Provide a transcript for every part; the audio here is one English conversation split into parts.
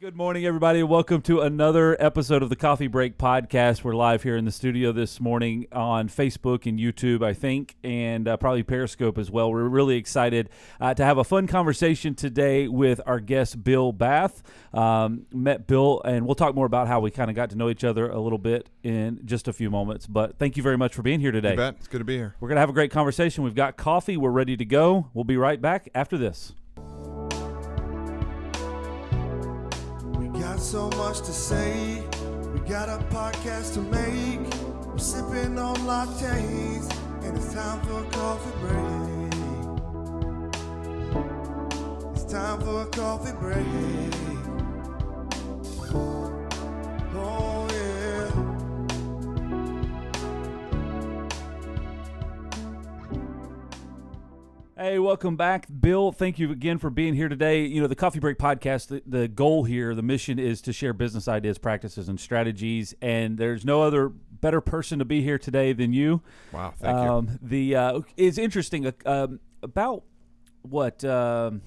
Good morning, everybody. Welcome to another episode of the Coffee Break Podcast. We're live here in the studio this morning on Facebook and YouTube, I think, and probably Periscope as well. We're really excited to have a fun conversation today with our guest, Bill Bath. Met Bill, and we'll talk more about how we kind of got to know each other a little bit in just a few moments. But thank you very much for being here today. You bet. It's good to be here. We're going to have a great conversation. We've got coffee. We're ready to go. We'll be right back after this. Got so much to say. We got a podcast to make. We're sipping on lattes, and it's time for a coffee break. It's time for a coffee break. Oh yeah. Hey, welcome back, Bill. Thank you again for being here today. You know, the Coffee Break Podcast, the goal here, the mission is to share business ideas, practices, and strategies, and there's no other better person to be here today than you. Wow, thank you. It's interesting, about, what, a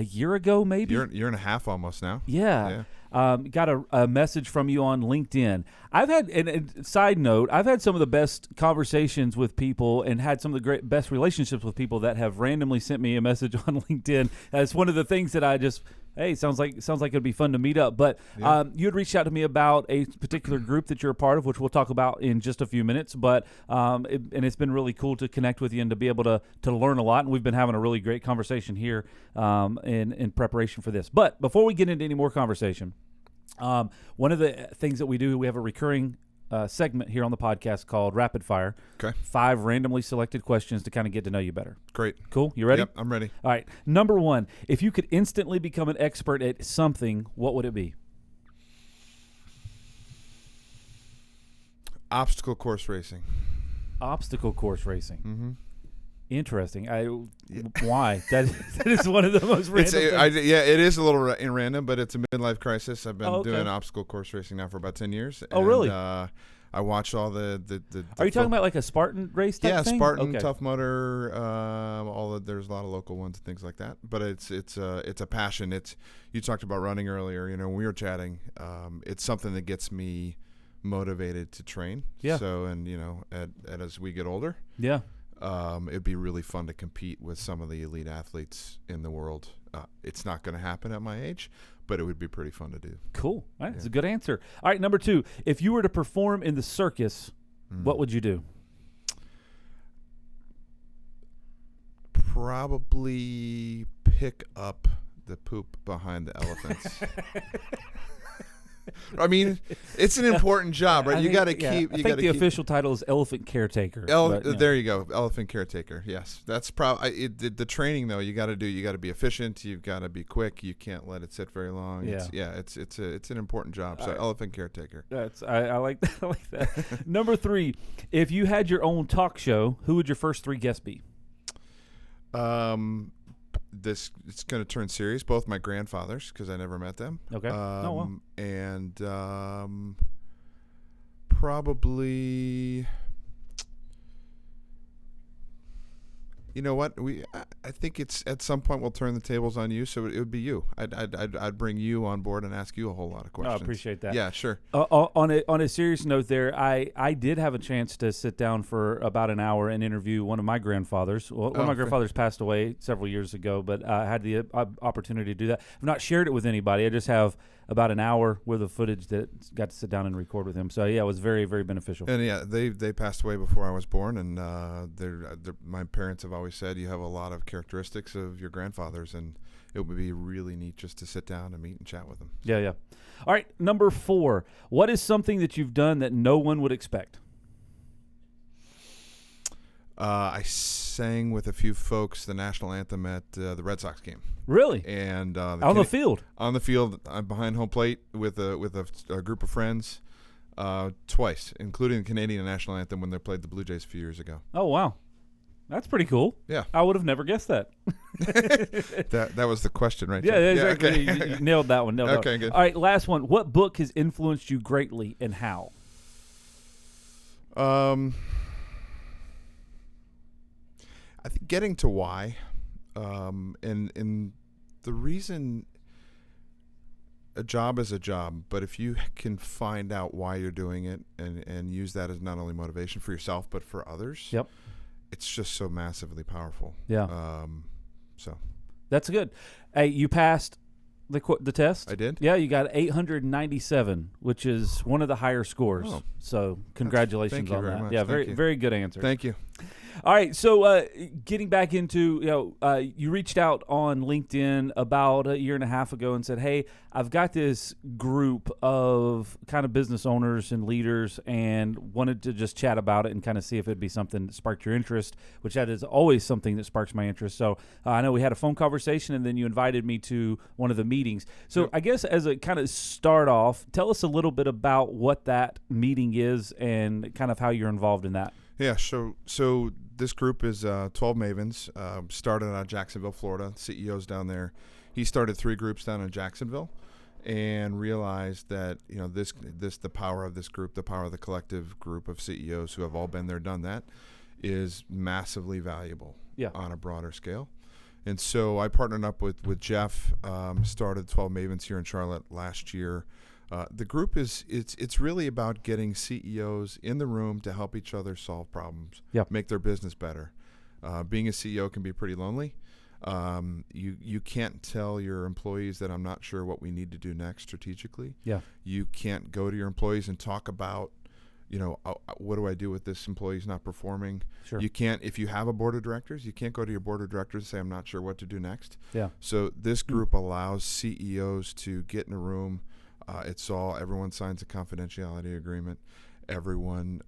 year ago maybe? Year and a half almost now. Yeah. Got a message from you on LinkedIn. I've had, and side note, I've had some of the best conversations with people and had some of the best relationships with people that have randomly sent me a message on LinkedIn. It's one of the things that I just, hey, sounds like it'd be fun to meet up. But Yeah. You had reached out to me about a particular group that you're a part of, which we'll talk about in just a few minutes. But and it's been really cool to connect with you and to be able to learn a lot. And we've been having a really great conversation here in preparation for this. But before we get into any more conversation, one of the things that we do, we have a recurring segment here on the podcast called Rapid Fire. Okay. 5 randomly selected questions to kind of get to know you better. Great. Cool. You ready? Yep, I'm ready. All right. Number 1, if you could instantly become an expert at something, what would it be? Obstacle course racing. Obstacle course racing. Mm-hmm. Interesting. Why? That is one of the most random things. It is a little random, but it's a midlife crisis. I've been doing obstacle course racing now for about 10 years. Oh, really? I watch all the Are you talking about like a Spartan race type thing? Yeah, Spartan, Okay. Tough Mudder, there's a lot of local ones and things like that. But it's a passion. You talked about running earlier. You know, when we were chatting, it's something that gets me motivated to train. Yeah. So, and you know, as we get older, Yeah. it'd be really fun to compete with some of the elite athletes in the world. It's not going to happen at my age, but it would be pretty fun to do. Cool. All right, that's a good answer. All right, number 2, if you were to perform in the circus, what would you do? Probably pick up the poop behind the elephants. I mean, it's an important job, right? You got to keep. I think the official title is elephant caretaker. There you go, elephant caretaker. Yes, that's probably the training though. You got to be efficient. You've got to be quick. You can't let it sit very long. Yeah. It's an important job. So elephant caretaker. I like that. I like that. Number 3, if you had your own talk show, who would your first 3 guests be? It's going to turn serious. Both my grandfathers, because I never met them. Okay. And probably, you know what? I think it's at some point we'll turn the tables on you, so it would be you. I'd bring you on board and ask you a whole lot of questions. I appreciate that. Yeah, sure. On a serious note, there, I did have a chance to sit down for about an hour and interview one of my grandfathers. Well, one of my grandfathers passed away several years ago, but I had the opportunity to do that. I've not shared it with anybody. I just have about an hour worth of footage that got to sit down and record with him. So yeah, it was very, very beneficial. And yeah, they passed away before I was born, and my parents have always said you have a lot of characteristics of your grandfathers, and it would be really neat just to sit down and meet and chat with them. Yeah. All right, number 4, what is something that you've done that no one would expect? I sang with a few folks the national anthem at the Red Sox game. Really? And on the field? On the field, I'm behind home plate with a group of friends twice, including the Canadian national anthem when they played the Blue Jays a few years ago. Oh, wow. That's pretty cool. Yeah. I would have never guessed that. That was the question, right? Yeah, exactly. Okay. You nailed that one. Okay, good. All right, last one. What book has influenced you greatly and how? I think getting to why, and the reason a job is a job, but if you can find out why you're doing it and use that as not only motivation for yourself but for others, Yep. it's just so massively powerful. Yeah. So That's good. Hey, you passed the test? I did. Yeah, you got 897, which is one of the higher scores. Oh. So congratulations Thank you on very that. much. Yeah, Thank you. very good answer. Thank you. All right, so getting back into, you reached out on LinkedIn about a year and a half ago and said, hey, I've got this group of kind of business owners and leaders and wanted to just chat about it and kind of see if it'd be something that sparked your interest, which that is always something that sparks my interest. So I know we had a phone conversation and then you invited me to one of the meetings. So Yep. I guess as a kind of start off, tell us a little bit about what that meeting is and kind of how you're involved in that. Yeah, so this group is 12 Mavens, started out of Jacksonville, Florida. CEO's down there. He started 3 groups down in Jacksonville and realized that, the power of this group, the power of the collective group of CEOs who have all been there, done that, is massively valuable on a broader scale. And so I partnered up with Jeff, started 12 Mavens here in Charlotte last year. The group it's really about getting CEOs in the room to help each other solve problems, make their business better. Being a CEO can be pretty lonely. You can't tell your employees that I'm not sure what we need to do next strategically. Yeah. You can't go to your employees and talk about, what do I do with this employee's not performing? Sure. You can't, if you have a board of directors, you can't go to your board of directors and say, I'm not sure what to do next. Yeah. So this group allows CEOs to get in a room. Everyone signs a confidentiality agreement. Everyone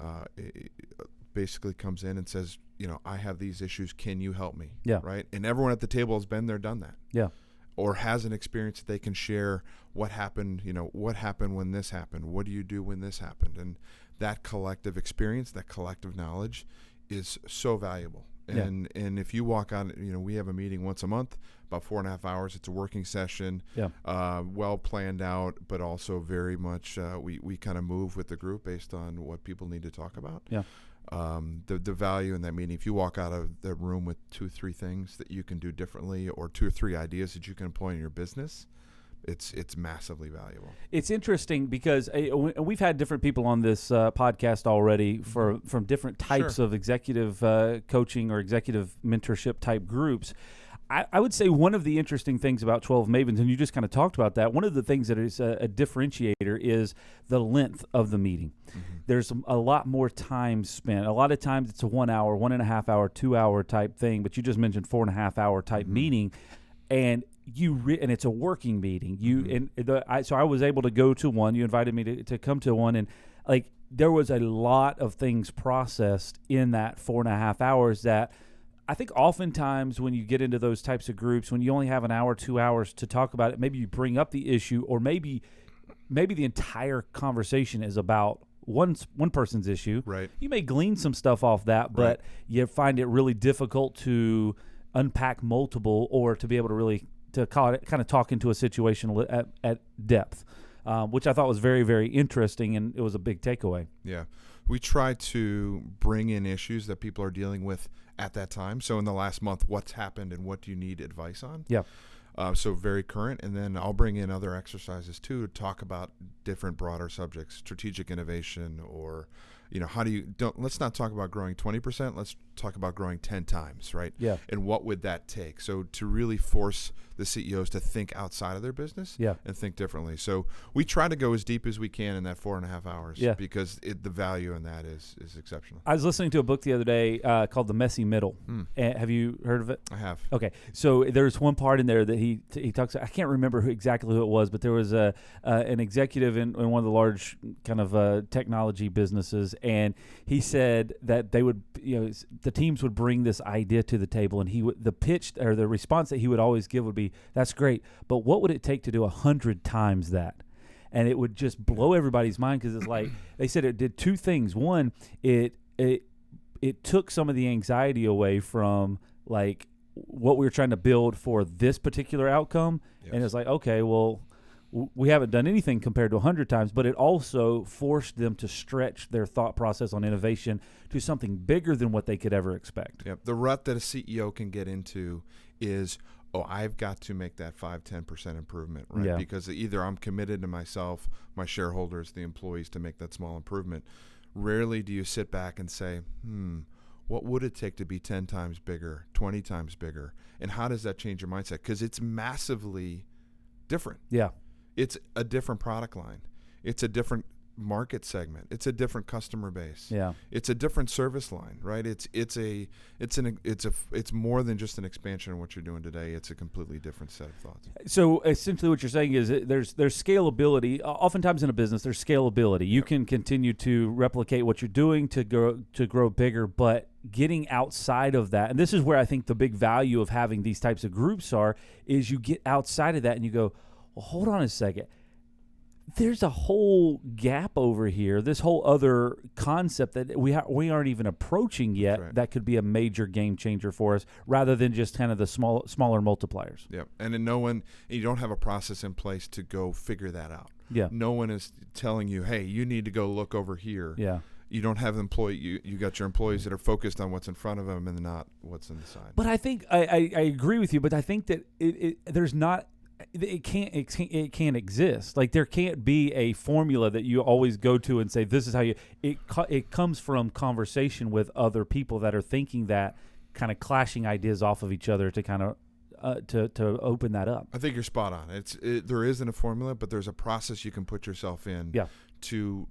basically comes in and says, I have these issues. Can you help me? Yeah. Right. And everyone at the table has been there, done that. Yeah. Or has an experience that they can share. What happened? What happened when this happened? What do you do when this happened? And that collective experience, that collective knowledge, is so valuable. And if you walk on, we have a meeting once a month, about 4.5 hours. It's a working session, well planned out, but also very much we kind of move with the group based on what people need to talk about. Yeah. The value in that meeting, if you walk out of the room with 2-3 things that you can do differently, or 2 or 3 ideas that you can employ in your business, it's massively valuable. It's interesting because we've had different people on this podcast already from different types of executive coaching or executive mentorship type groups. I would say one of the interesting things about 12 Mavens, and you just kind of talked about that, one of the things that is a differentiator is the length of the meeting. Mm-hmm. There's a lot more time spent. A lot of times it's a 1 hour, 1.5 hour, 2 hour type thing, but you just mentioned 4.5 hour type meeting, and and it's a working meeting. So I was able to go to one. You invited me to come to one, and there was a lot of things processed in that 4.5 hours that I think oftentimes when you get into those types of groups, when you only have an hour, 2 hours to talk about it, maybe you bring up the issue, or maybe the entire conversation is about one person's issue. Right. You may glean some stuff off that, but you find it really difficult to unpack multiple, or to be able to really kind of talk into a situation at depth, which I thought was very, very interesting, and it was a big takeaway. Yeah. We try to bring in issues that people are dealing with at that time. So in the last month, what's happened and what do you need advice on? Yeah. So very current. And then I'll bring in other exercises too to talk about different broader subjects, strategic innovation, or let's not talk about growing 20%. Let's talk about growing 10 times, right? Yeah. And what would that take? So to really force the CEOs to think outside of their business and think differently. So we try to go as deep as we can in that 4.5 hours because the value in that is exceptional. I was listening to a book the other day called The Messy Middle. Have you heard of it? I have. Okay. So there's one part in there that he talks, I can't remember exactly who it was, but there was an executive in one of the large kind of technology businesses, and he said that they would, the teams would bring this idea to the table, and the pitch or the response that he would always give would be, "That's great, but what would it take to do 100 times that?" And it would just blow everybody's mind, because it's like they said it did 2 things. One, it took some of the anxiety away from what we were trying to build for this particular outcome, and it's like, okay, well, we haven't done anything compared to 100 times, but it also forced them to stretch their thought process on innovation to something bigger than what they could ever expect. Yep. The rut that a CEO can get into is, oh, I've got to make that 5-10% improvement, right? Yeah. Because either I'm committed to myself, my shareholders, the employees, to make that small improvement. Rarely do you sit back and say, what would it take to be 10 times bigger, 20 times bigger? And how does that change your mindset? Because it's massively different. Yeah. It's a different product line. It's a different market segment. It's a different customer base. Yeah. It's a different service line, right? It's more than just an expansion of what you're doing today. It's a completely different set of thoughts. So essentially what you're saying is there's scalability. Oftentimes in a business, there's scalability. You can continue to replicate what you're doing to grow bigger, but getting outside of that, and this is where I think the big value of having these types of groups is you get outside of that and you go, well, hold on a second. There's a whole gap over here, this whole other concept that we aren't even approaching yet. Right. That could be a major game changer for us, rather than just kind of the smaller multipliers. Yeah, and then you don't have a process in place to go figure that out. Yeah. No one is telling you, hey, you need to go look over here. Yeah. You don't have you got your employees that are focused on what's in front of them and not what's in the side. But I think I agree with you, but I think that there's not. It can't exist. Like, there can't be a formula that you always go to and say, this is how you. It comes from conversation with other people that are thinking that, kind of clashing ideas off of each other to kind of to open that up. I think you're spot on. There isn't a formula, but there's a process you can put yourself in. Yeah. To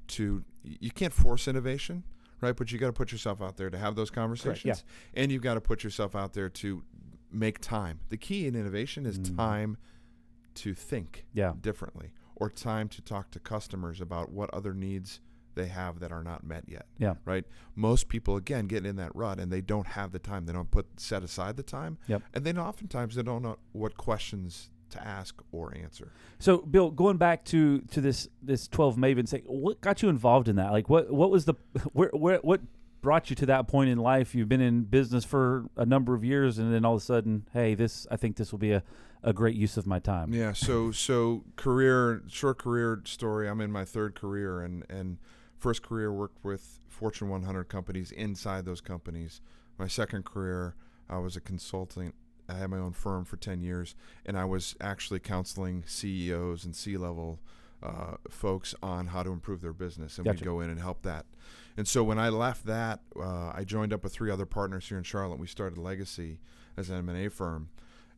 you can't force innovation, right? But you got to put yourself out there to have those conversations. Correct, yeah. And you've got to put yourself out there to make time. The key in innovation is time to think differently, or time to talk to customers about what other needs they have that are not met yet. Yeah. Right. Most people, again, get in that rut and they don't have the time. They don't set aside the time. Yep. And then oftentimes they don't know what questions to ask or answer. So, Bill, going back to this 12 Mavens thing, what got you involved in that? Like, what was what brought you to that point in life? You've been in business for a number of years, and then all of a sudden, hey, I think this will be a great use of my time. Yeah. So short career story. I'm in my third career, and first career worked with Fortune 100 companies. Inside those companies, my second career, I was a consultant. I had my own firm for 10 years, and I was actually counseling CEOs and C-level folks on how to improve their business, and Gotcha. we'd go in and help that. And so when I left that, I joined up with 3 other partners here in Charlotte. We started Legacy as an M&A firm,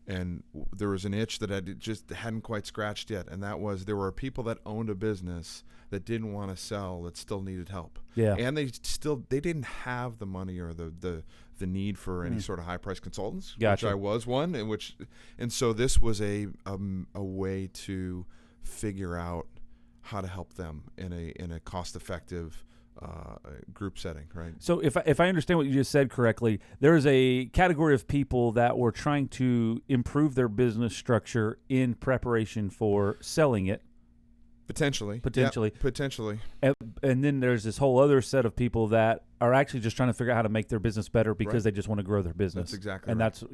and there was an itch that I just hadn't quite scratched yet, and that was there were people that owned a business that didn't want to sell, that still needed help. Yeah. And they didn't have the money or the need for any sort of high price consultants, Gotcha. which I was one, and so this was a way to figure out how to help them in a cost effective group setting, right? So if I understand what you just said correctly, there is a category of people that were trying to improve their business structure in preparation for selling it. Potentially. Potentially. Yep, potentially. And then there's this whole other set of people that are actually just trying to figure out how to make their business better because they just want to grow their business. That's exactly and right. that's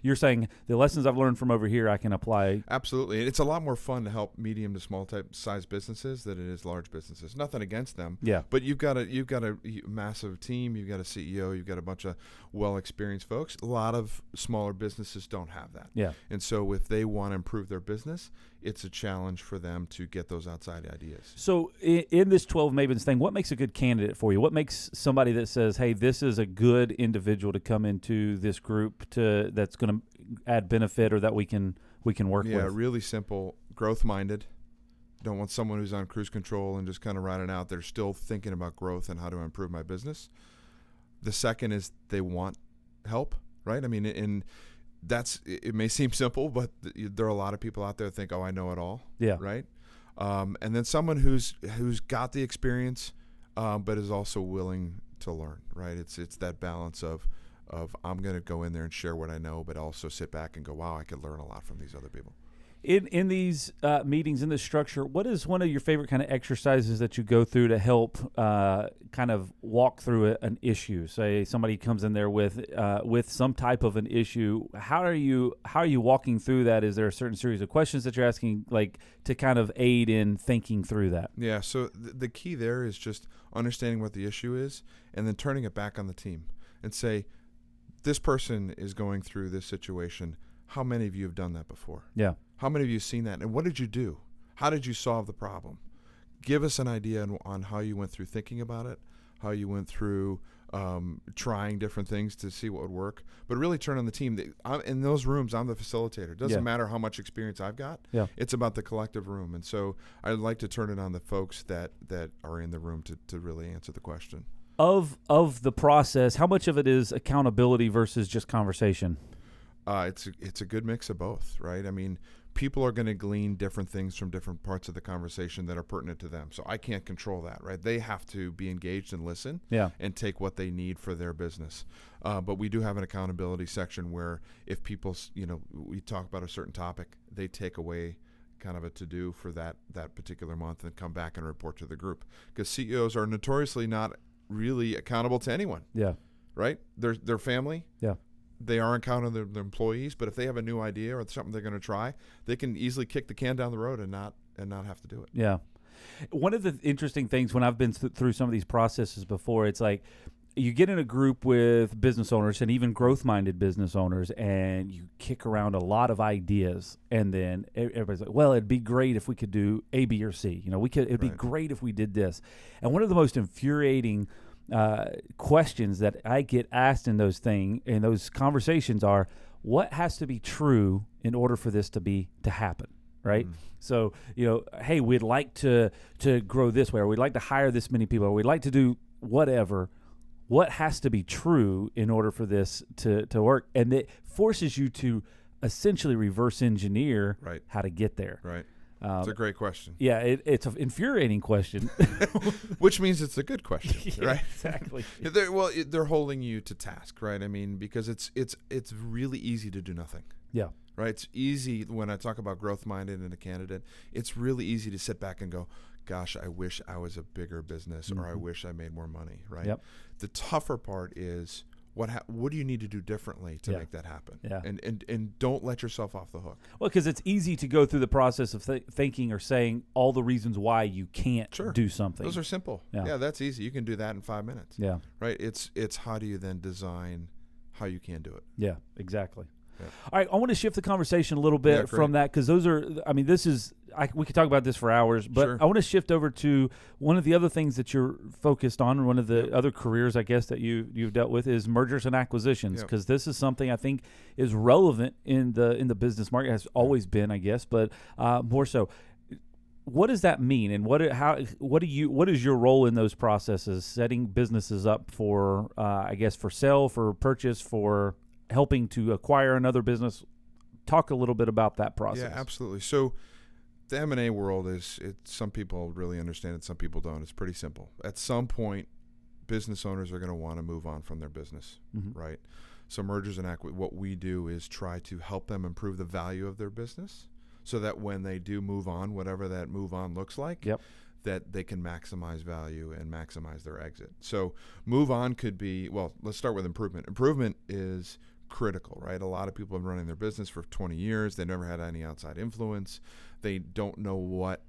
you're saying the lessons I've learned from over here I can apply. Absolutely. It's a lot more fun to help medium to small type size businesses than it is large businesses. Nothing against them. Yeah. But you've got a massive team, you've got a CEO, you've got a bunch of well experienced folks. A lot of smaller businesses don't have that. Yeah. And so if they want to improve their business, it's a challenge for them to get those outside ideas. So in this 12 Mavens thing, what makes a good candidate for you? What makes somebody that says, hey, this is a good individual to come into this group that's going to add benefit or that we can work with? Yeah, really simple, growth minded. Don't want someone who's on cruise control and just kind of riding out. They're still thinking about growth and how to improve my business. The second is they want help, right? I mean, it may seem simple, but there are a lot of people out there that think, oh, I know it all. Yeah. Right. And then someone who's got the experience, but is also willing to learn, right? It's that balance of I'm going to go in there and share what I know, but also sit back and go, wow, I could learn a lot from these other people. In these meetings, in this structure, what is one of your favorite kind of exercises that you go through to help kind of walk through an issue? Say somebody comes in there with some type of an issue. How are you walking through that? Is there a certain series of questions that you're asking, like, to kind of aid in thinking through that? Yeah. So the key there is just understanding what the issue is, and then turning it back on the team and say, this person is going through this situation. How many of you have done that before? Yeah. How many of you have seen that? And what did you do? How did you solve the problem? Give us an idea on how you went through thinking about it, how you went through trying different things to see what would work. But really turn on the team. In those rooms, I'm the facilitator. It doesn't matter how much experience I've got. Yeah. It's about the collective room. And so I'd like to turn it on the folks that are in the room to really answer the question. Of the process, how much of it is accountability versus just conversation? It's a good mix of both, right? I mean, people are going to glean different things from different parts of the conversation that are pertinent to them. So I can't control that, right? They have to be engaged and listen and take what they need for their business. But we do have an accountability section where if people, we talk about a certain topic, they take away kind of a to-do for that particular month and come back and report to the group. Because CEOs are notoriously not really accountable to anyone. Yeah. Right? Their family. Yeah. They are accountable to their employees, but if they have a new idea or something they're going to try, they can easily kick the can down the road and not have to do it. Yeah. One of the interesting things when I've been through some of these processes before, it's like you get in a group with business owners and even growth-minded business owners, and you kick around a lot of ideas, and then everybody's like, well, it'd be great if we could do A, B, or C. It'd be great if we did this. And one of the most infuriating questions that I get asked in those conversations are, what has to be true in order for this to happen, right? So, hey, we'd like to grow this way, or we'd like to hire this many people, or we'd like to do whatever. What has to be true in order for this to work? And it forces you to essentially reverse engineer how to get there. Right. It's a great question. Yeah, it's an infuriating question. Which means it's a good question, right? Exactly. They're holding you to task, right? I mean, because it's really easy to do nothing. Yeah. Right? It's easy when I talk about growth-minded and a candidate, it's really easy to sit back and go, gosh, I wish I was a bigger business or I wish I made more money, right? Yep. The tougher part is, what do you need to do differently to make that happen? Yeah. And don't let yourself off the hook. Well, because it's easy to go through the process of thinking or saying all the reasons why you can't do something. Those are simple. Yeah, that's easy. You can do that in 5 minutes. Yeah. Right? It's how do you then design how you can do it? Yeah, exactly. Yeah. All right, I want to shift the conversation a little bit from that, because we could talk about this for hours, but I want to shift over to one of the other things that you're focused on, one of the other careers, I guess, that you've dealt with is mergers and acquisitions, because this is something I think is relevant in the business market, has always been, I guess, but more so. What does that mean, and what is your role in those processes, setting businesses up for, I guess, for sale, for purchase, for helping to acquire another business? Talk a little bit about that process. Yeah, absolutely. So the M&A world some people really understand it, some people don't. It's pretty simple. At some point, business owners are going to want to move on from their business, right? So mergers and what we do is try to help them improve the value of their business so that when they do move on, whatever that move on looks like, that they can maximize value and maximize their exit. So move on could be, well, let's start with improvement. Improvement is critical, right? A lot of people have been running their business for 20 years. They never had any outside influence. They don't know what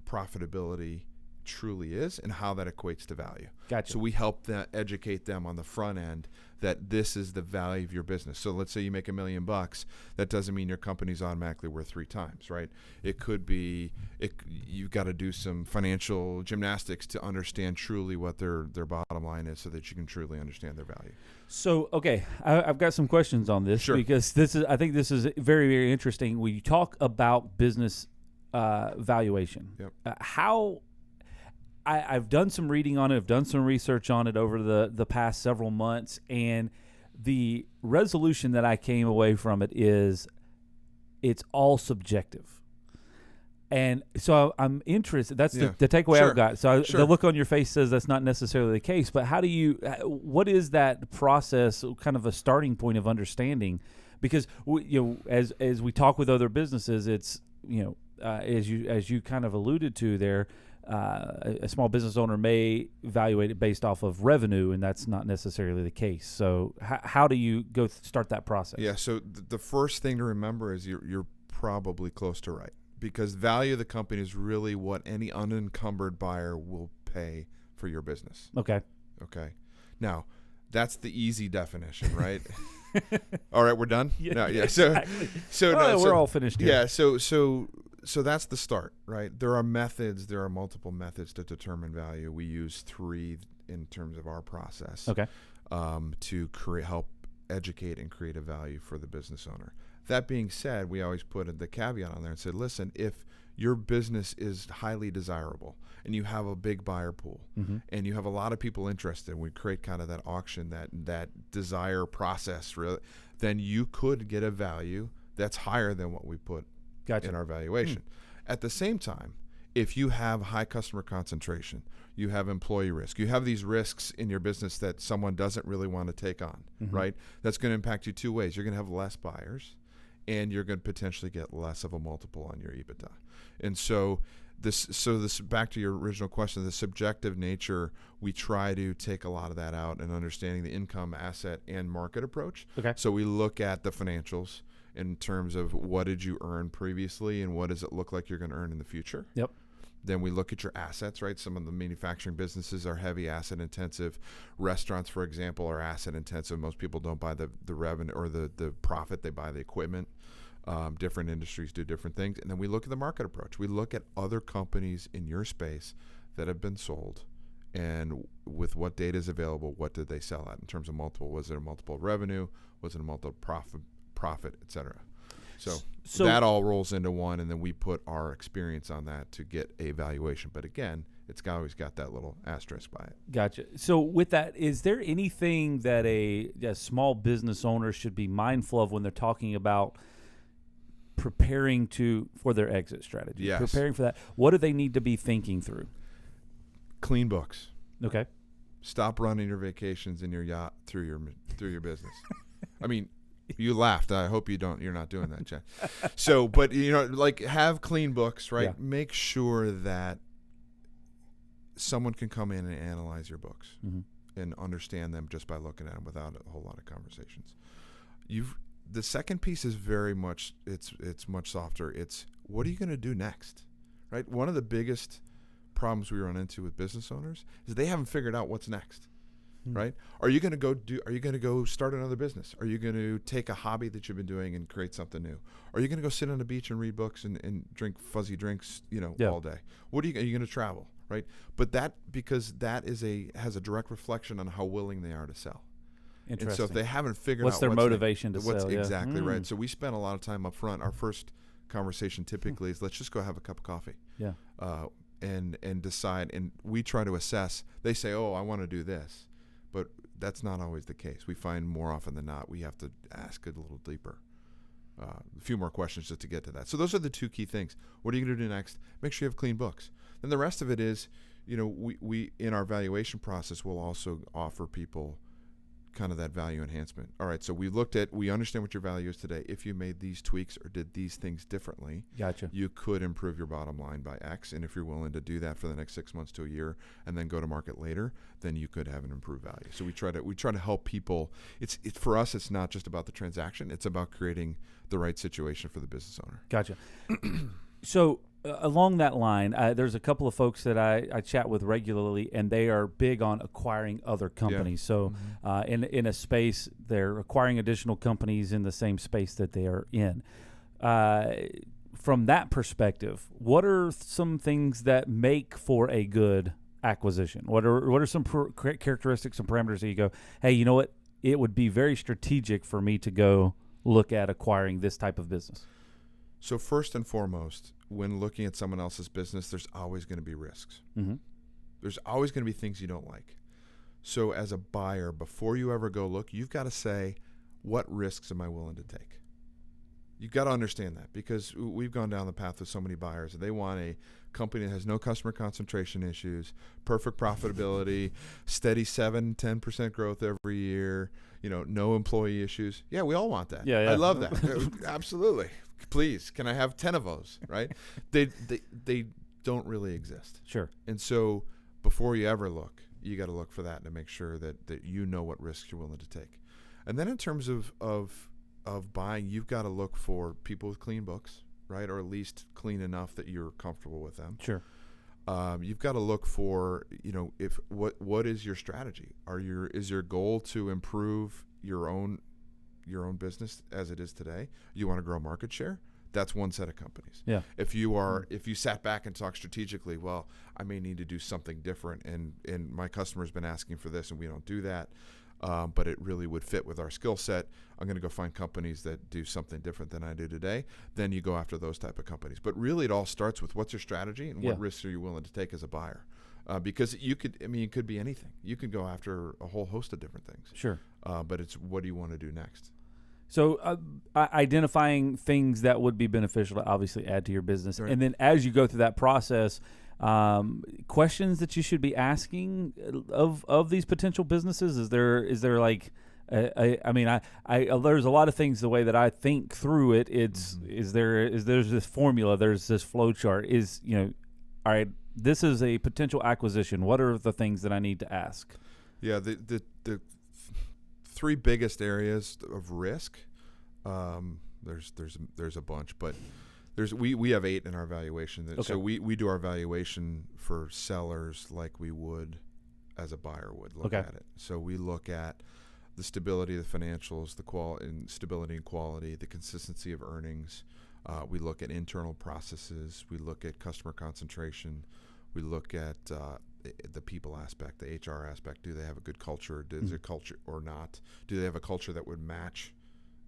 profitability truly is and how that equates to value. Gotcha. So we help educate them on the front end that this is the value of your business. So let's say you make $1 million. That doesn't mean your company's automatically worth 3 times, right? It could be you've got to do some financial gymnastics to understand truly what their bottom line is so that you can truly understand their value. So, okay, I've got some questions on this because I think this is very, very interesting. When you talk about business valuation, I've done some reading on it. I've done some research on it over the past several months, and the resolution that I came away from it is it's all subjective. And so I'm interested. That's the takeaway I've got. So the look on your face says that's not necessarily the case. But what is that process, kind of a starting point of understanding? Because as we talk with other businesses, it's as you kind of alluded to there. A small business owner may evaluate it based off of revenue, and that's not necessarily the case. So how do you go start that process? Yeah, so the first thing to remember is you're probably close to right, because value of the company is really what any unencumbered buyer will pay for your business. Okay. Now, that's the easy definition, right? All right, we're done. No, yeah. Exactly. We're all finished here. Yeah. So that's the start, right? There are methods. There are multiple methods to determine value. We use 3 in terms of our process. Okay. To help educate and create a value for the business owner. That being said, we always put the caveat on there and said, listen, if your business is highly desirable and you have a big buyer pool and you have a lot of people interested, we create kind of that auction, that desire process, really, then you could get a value that's higher than what we put in our valuation. At the same time, if you have high customer concentration, you have employee risk, you have these risks in your business that someone doesn't really want to take on, right? That's going to impact you 2 ways. You're going to have less buyers, and you're going to potentially get less of a multiple on your EBITDA. And so this back to your original question, the subjective nature, we try to take a lot of that out and understanding the income, asset, and market approach. Okay. So we look at the financials in terms of what did you earn previously and what does it look like you're going to earn in the future. Yep. Then we look at your assets, right? Some of the manufacturing businesses are heavy asset intensive. Restaurants, for example, are asset intensive. Most people don't buy the revenue or the profit, they buy the equipment. Different industries do different things. And then we look at the market approach. We look at other companies in your space that have been sold, and with what data is available, what did they sell at in terms of multiple? Was it a multiple revenue? Was it a multiple profit, et cetera? So that all rolls into one, and then we put our experience on that to get a valuation. But again, it's always got that little asterisk by it. Gotcha. So with that, is there anything that a small business owner should be mindful of when they're talking about preparing for their exit strategy? Yes. Preparing for that. What do they need to be thinking through? Clean books. Okay. Stop running your vacations in your yacht through your business. I mean, you laughed. I hope you're not doing that, Jen. So, but have clean books, right? Yeah. Make sure that someone can come in and analyze your books and understand them just by looking at them without a whole lot of conversations. The second piece is very much, it's much softer. It's what are you going to do next, right? One of the biggest problems we run into with business owners is they haven't figured out what's next. Right? Are you going to go start another business? Are you going to take a hobby that you've been doing and create something new? Are you going to go sit on the beach and read books and drink fuzzy drinks, all day? Are you going to travel, right? But because that has a direct reflection on how willing they are to sell. Interesting. And so if they haven't figured what's out their motivation to sell? Exactly right. So we spend a lot of time up front. Our first conversation typically is let's just go have a cup of coffee. Yeah. And decide, and we try to assess. They say, "Oh, I want to do this." But that's not always the case. We find more often than not we have to ask a little deeper, a few more questions just to get to that. So those are the 2 key things. What are you going to do next? Make sure you have clean books. Then the rest of it is, we in our valuation process will also offer people kind of that value enhancement. All right, so we understand what your value is today. If you made these tweaks or did these things differently, gotcha, you could improve your bottom line by X. And if you're willing to do that for the next 6 months to a year and then go to market later, then you could have an improved value. So we try to help people. It's for us, it's not just about the transaction. It's about creating the right situation for the business owner. Gotcha. So along that line, there's a couple of folks that I chat with regularly, and they are big on acquiring other companies. Yeah. So in a space, they're acquiring additional companies in the same space that they are in. From that perspective, what are some things that make for a good acquisition? What are some characteristics and parameters that you go, hey, you know what? It would be very strategic for me to go look at acquiring this type of business. So first and foremost, when looking at someone else's business, there's always going to be risks. Mm-hmm. There's always going to be things you don't like. So as a buyer, before you ever go look, you've got to say, what risks am I willing to take? You've got to understand that, because we've gone down the path with so many buyers. They want a company that has no customer concentration issues, perfect profitability, steady 7-10% growth every year, no employee issues. Yeah, we all want that. Yeah. I love that. Absolutely. Please, can I have 10 of those, right? They don't really exist. Sure. And so before you ever look, you got to look for that to make sure that you know what risks you're willing to take. And then in terms of buying, you've got to look for people with clean books, right? Or at least clean enough that you're comfortable with them. Sure. You've got to look for, what is your strategy? Is your goal to improve your own your own business as it is today, you want to grow market share, that's one set of companies. Yeah. If you sat back and talk strategically, well, I may need to do something different, and my customer's been asking for this, and we don't do that, but it really would fit with our skill set. I'm going to go find companies that do something different than I do today. Then you go after those type of companies. But really, it all starts with what's your strategy and what risks are you willing to take as a buyer. Because it could be anything. You could go after a whole host of different things. Sure. But it's what do you want to do next? So identifying things that would be beneficial to obviously add to your business. Right. And then as you go through that process, questions that you should be asking of these potential businesses. Is there like, there's a lot of things the way that I think through it. It's, there's this formula, there's this flow chart all right, this is a potential acquisition. What are the things that I need to ask? Yeah. The three biggest areas of risk, there's a bunch, but we have 8 in our valuation. Okay. So we do our valuation for sellers like we would as a buyer would look at it. So we look at the stability of the financials, the stability and quality, the consistency of earnings. We look at internal processes. We look at customer concentration. We look at the people aspect, the HR aspect. Do they have a good culture? Is there culture or not? Do they have a culture that would match,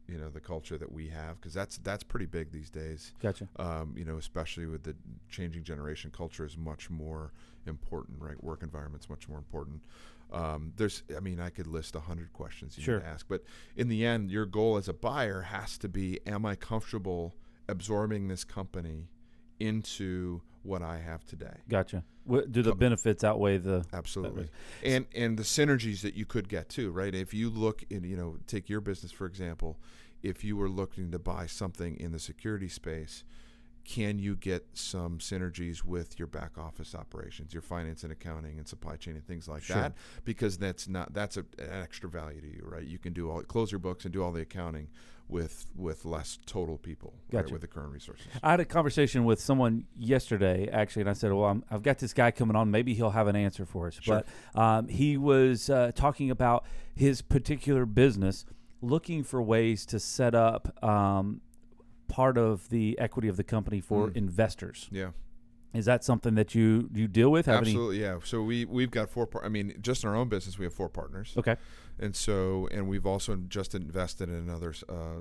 the culture that we have? Because that's pretty big these days. Gotcha. Especially with the changing generation, culture is much more important, right? Work environment's much more important. I could list 100 questions you need to ask, but in the end, your goal as a buyer has to be: am I comfortable absorbing this company into what I have today? Gotcha. Do the benefits outweigh the... Absolutely. And the synergies that you could get too, right? If you look in, take your business, for example, if you were looking to buy something in the security space, can you get some synergies with your back office operations, your finance and accounting and supply chain and things like that? Because that's an extra value to you, right? You can close your books and do all the accounting with less total people, right, with the current resources. I had a conversation with someone yesterday, actually, and I said, well, I've got this guy coming on. Maybe he'll have an answer for us. Sure. But he was talking about his particular business, looking for ways to set up part of the equity of the company for investors. Yeah. Is that something that you deal with? Absolutely, yeah. So we've got 4 just in our own business, we have 4 partners. Okay. And we've also just invested in another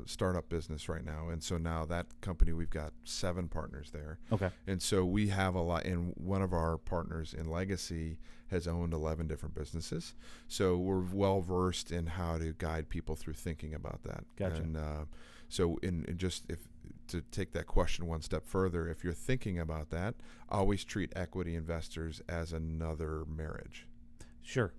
startup business right now. And so now that company, we've got 7 partners there. Okay. And so we have a lot, and one of our partners in Legacy has owned 11 different businesses. So we're well versed in how to guide people through thinking about that. Gotcha. And so to take that question one step further, if you're thinking about that, always treat equity investors as another marriage. Sure.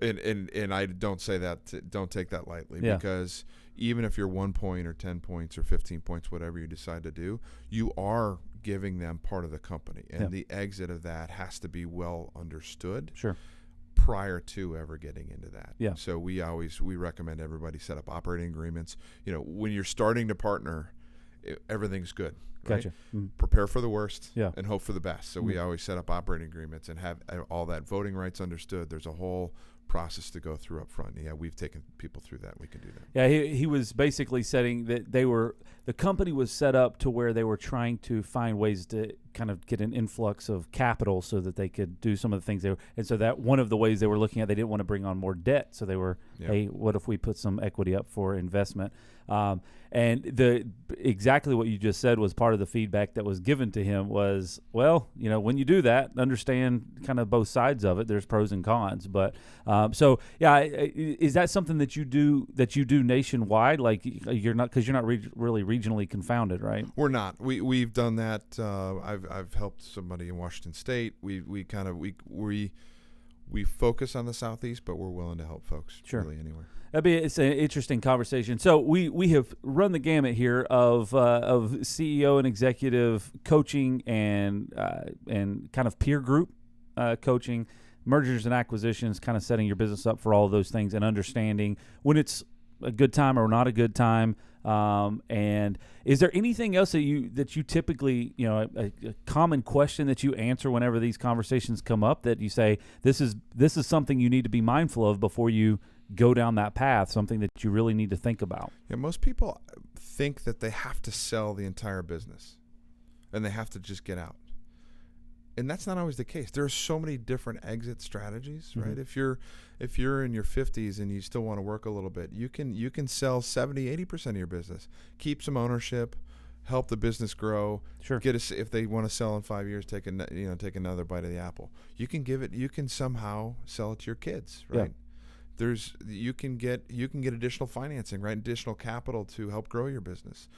And I don't say that, don't take that lightly, because even if you're 1 point or 10 points or 15 points, whatever you decide to do, you are giving them part of the company. And the exit of that has to be well understood. Sure. Prior to ever getting into that. Yeah. So we recommend everybody set up operating agreements. When you're starting to partner, everything's good. Right? Gotcha. Mm-hmm. Prepare for the worst and hope for the best. So Mm-hmm. we always set up operating agreements and have all that voting rights understood. There's a whole process to go through up front. Yeah, we've taken people through that. We can do that. Yeah, he was basically setting that the company was set up to where they were trying to find ways to kind of get an influx of capital so that they could do some of the things and so that one of the ways they were looking at, they didn't want to bring on more debt. So they were, hey, what if we put some equity up for investment? And exactly what you just said was part of the feedback that was given to him was, well, when you do that, understand kind of both sides of it. There's pros and cons, but is that something that you do nationwide? Like you're not really regionally confounded, right? We're not. We've done that. I've helped somebody in Washington State. We focus on the Southeast, but we're willing to help folks really anywhere. It's an interesting conversation. So we have run the gamut here of CEO and executive coaching and kind of peer group coaching, mergers and acquisitions, kind of setting your business up for all of those things and understanding when it's a good time or not a good time. And is there anything else that you typically, a common question that you answer whenever these conversations come up that you say, this is something you need to be mindful of before you go down that path, something that you really need to think about. Yeah, most people think that they have to sell the entire business and they have to just get out. And that's not always the case. There are so many different exit strategies, right? If you're in your 50s and you still want to work a little bit, you can sell 70-80% of your business, keep some ownership, help the business grow. Sure. If they want to sell in 5 years, take another bite of the apple. You can somehow sell it to your kids, right? Yeah. You can get additional financing, right? Additional capital to help grow your business.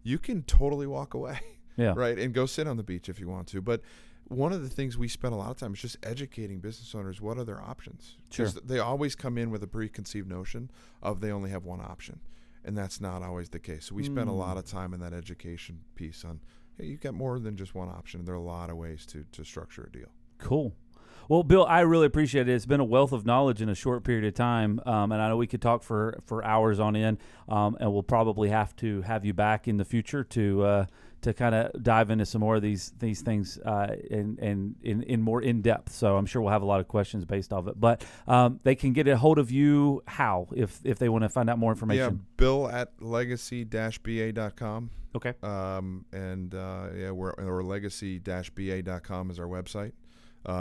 You can totally walk away, right? And go sit on the beach if you want to. But one of the things we spend a lot of time is just educating business owners what are their options. Sure. They always come in with a preconceived notion of they only have one option, and that's not always the case. So we spend a lot of time in that education piece on, hey, you've got more than just one option. There are a lot of ways to structure a deal. Cool. Well, Bill, I really appreciate it. It's been a wealth of knowledge in a short period of time, and I know we could talk for hours on end, and we'll probably have to have you back in the future to kind of dive into some more of these things in more in depth. So I'm sure we'll have a lot of questions based off it. But they can get a hold of you how if they want to find out more information. Yeah, Bill at legacy-ba.com. Okay. Or legacy-ba.com is our website.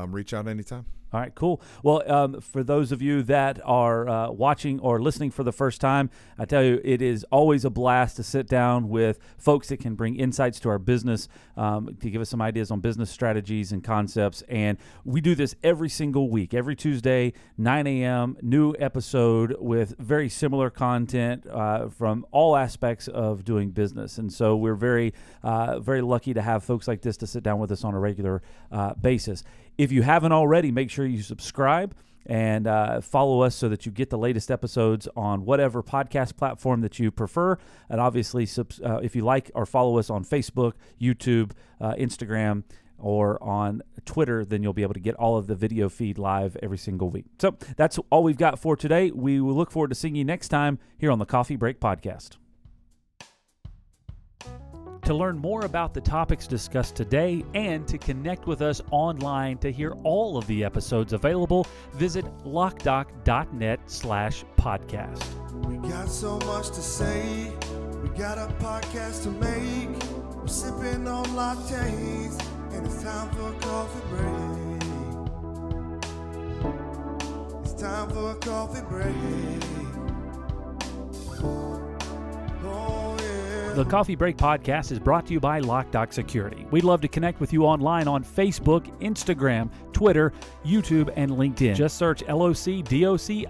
Reach out anytime. All right, cool. Well, for those of you that are watching or listening for the first time, I tell you, it is always a blast to sit down with folks that can bring insights to our business, to give us some ideas on business strategies and concepts. And we do this every single week, every Tuesday, 9 a.m., new episode with very similar content from all aspects of doing business. And so we're very, very lucky to have folks like this to sit down with us on a regular basis. If you haven't already, make sure you subscribe and follow us so that you get the latest episodes on whatever podcast platform that you prefer. And obviously, if you like or follow us on Facebook, YouTube, Instagram, or on Twitter, then you'll be able to get all of the video feed live every single week. So that's all we've got for today. We will look forward to seeing you next time here on the Coffee Break Podcast. To learn more about the topics discussed today and to connect with us online to hear all of the episodes available, visit Loc-Doc.net/podcast. We got so much to say. We got a podcast to make. We're sipping on lattes, and it's time for a coffee break. It's time for a coffee break. Oh, yeah. The Coffee Break Podcast is brought to you by Loc-Doc Security. We'd love to connect with you online on Facebook, Instagram, Twitter, YouTube, and LinkedIn. Just search LOCDOCINC.